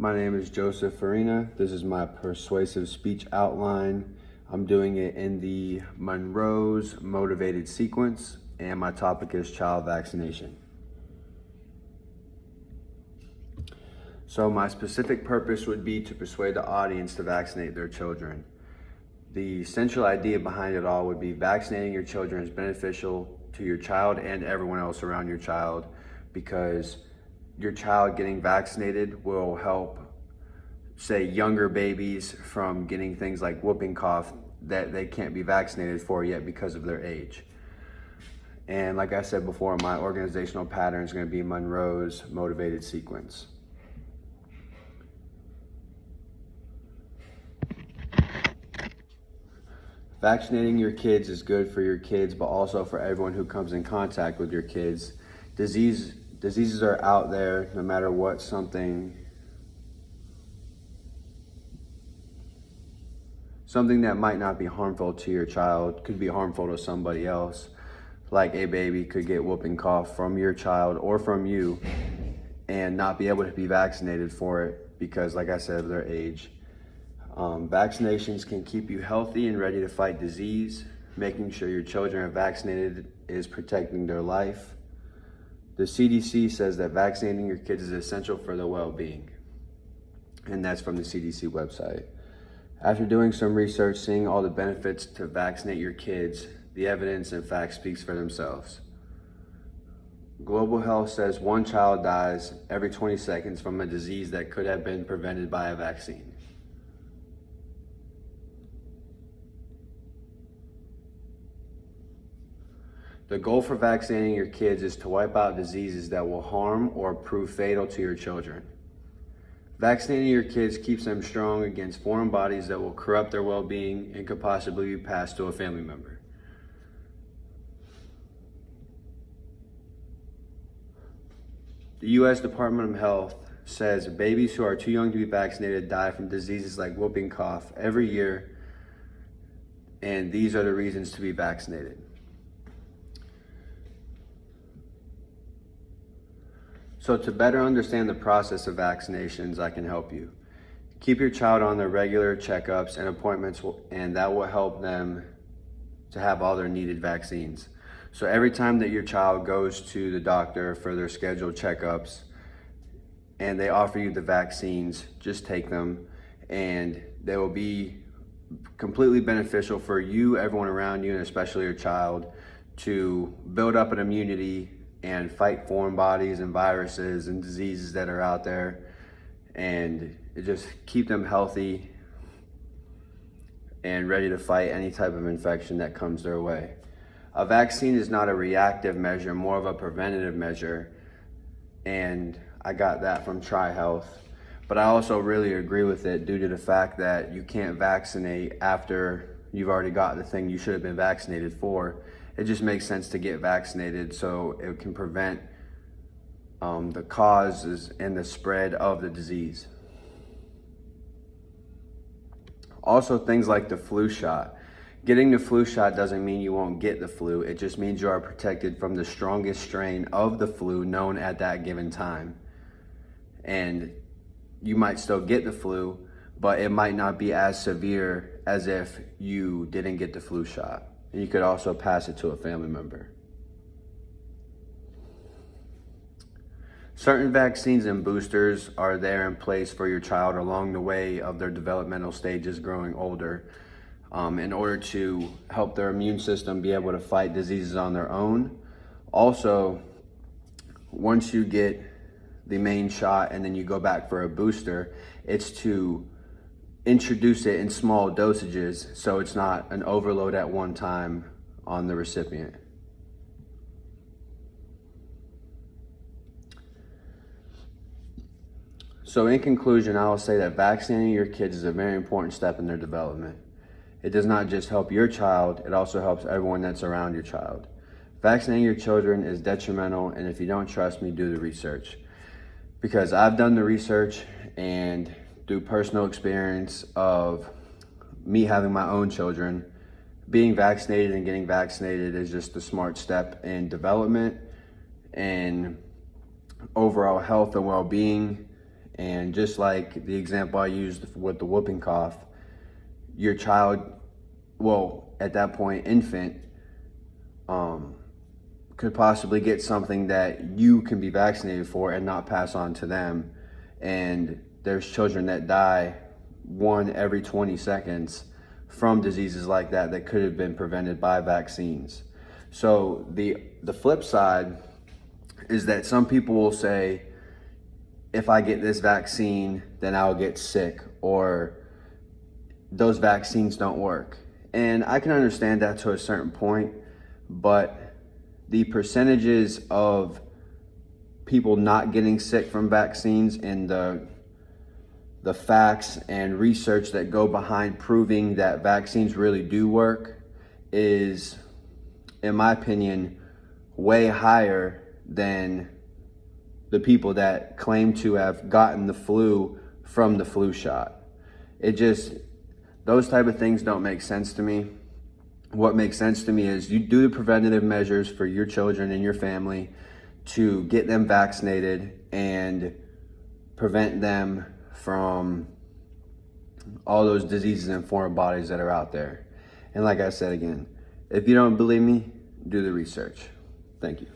My name is Joseph Farina. This is my persuasive speech outline. I'm doing it in the Monroe's motivated sequence, and my topic is child vaccination. So my specific purpose would be to persuade the audience to vaccinate their children. The central idea behind it all would be vaccinating your children is beneficial to your child and everyone else around your child, because your child getting vaccinated will help, say, younger babies from getting things like whooping cough that they can't be vaccinated for yet because of their age. And like I said before, my organizational pattern is going to be Monroe's motivated sequence. Vaccinating your kids is good for your kids, but also for everyone who comes in contact with your kids. Diseases are out there no matter what. Something that might not be harmful to your child could be harmful to somebody else. Like a baby could get whooping cough from your child or from you and not be able to be vaccinated for it because, like I said, of their age. Vaccinations can keep you healthy and ready to fight disease. Making sure your children are vaccinated is protecting their life. The CDC says that vaccinating your kids is essential for their well-being, and that's from the CDC website. After doing some research, seeing all the benefits to vaccinate your kids, the evidence and facts speaks for themselves. Global Health says one child dies every 20 seconds from a disease that could have been prevented by a vaccine. The goal for vaccinating your kids is to wipe out diseases that will harm or prove fatal to your children. Vaccinating your kids keeps them strong against foreign bodies that will corrupt their well-being and could possibly be passed to a family member. The U.S. Department of Health says babies who are too young to be vaccinated die from diseases like whooping cough every year, and these are the reasons to be vaccinated. So to better understand the process of vaccinations, I can help you. Keep your child on their regular checkups and appointments, and that will help them to have all their needed vaccines. So every time that your child goes to the doctor for their scheduled checkups and they offer you the vaccines, just take them, and they will be completely beneficial for you, everyone around you, and especially your child, to build up an immunity and fight foreign bodies and viruses and diseases that are out there, and just keep them healthy and ready to fight any type of infection that comes their way. A vaccine is not a reactive measure, more of a preventative measure, and I got that from TriHealth. But I also really agree with it due to the fact that you can't vaccinate after you've already got the thing you should have been vaccinated for. It just makes sense to get vaccinated so it can prevent the causes and the spread of the disease. Also, things like the flu shot. Getting the flu shot doesn't mean you won't get the flu. It just means you are protected from the strongest strain of the flu known at that given time. And you might still get the flu, but it might not be as severe as if you didn't get the flu shot. And you could also pass it to a family member. Certain vaccines and boosters are there in place for your child along the way of their developmental stages growing older, in order to help their immune system be able to fight diseases on their own. Also, once you get the main shot and then you go back for a booster, it's to introduce it in small dosages so it's not an overload at one time on the recipient. So in conclusion, I will say that vaccinating your kids is a very important step in their development. It does not just help your child, it also helps everyone that's around your child. Vaccinating your children is detrimental, and if you don't trust me, do the research. Because I've done the research, and through personal experience of me having my own children, being vaccinated and getting vaccinated is just a smart step in development and overall health and well-being, And just like the example I used with the whooping cough, your child, well, at that point, infant, could possibly get something that you can be vaccinated for and not pass on to them. And there's children that die 1 every 20 seconds from diseases like that that could have been prevented by vaccines. So the flip side is that some people will say, if I get this vaccine, then I'll get sick, or those vaccines don't work. And I can understand that to a certain point, but the percentages of people not getting sick from vaccines and the facts and research that go behind proving that vaccines really do work is, in my opinion, way higher than the people that claim to have gotten the flu from the flu shot. Those type of things don't make sense to me. What makes sense to me is you do the preventative measures for your children and your family to get them vaccinated and prevent them from all those diseases and foreign bodies that are out there. And like I said again, if you don't believe me, do the research. Thank you.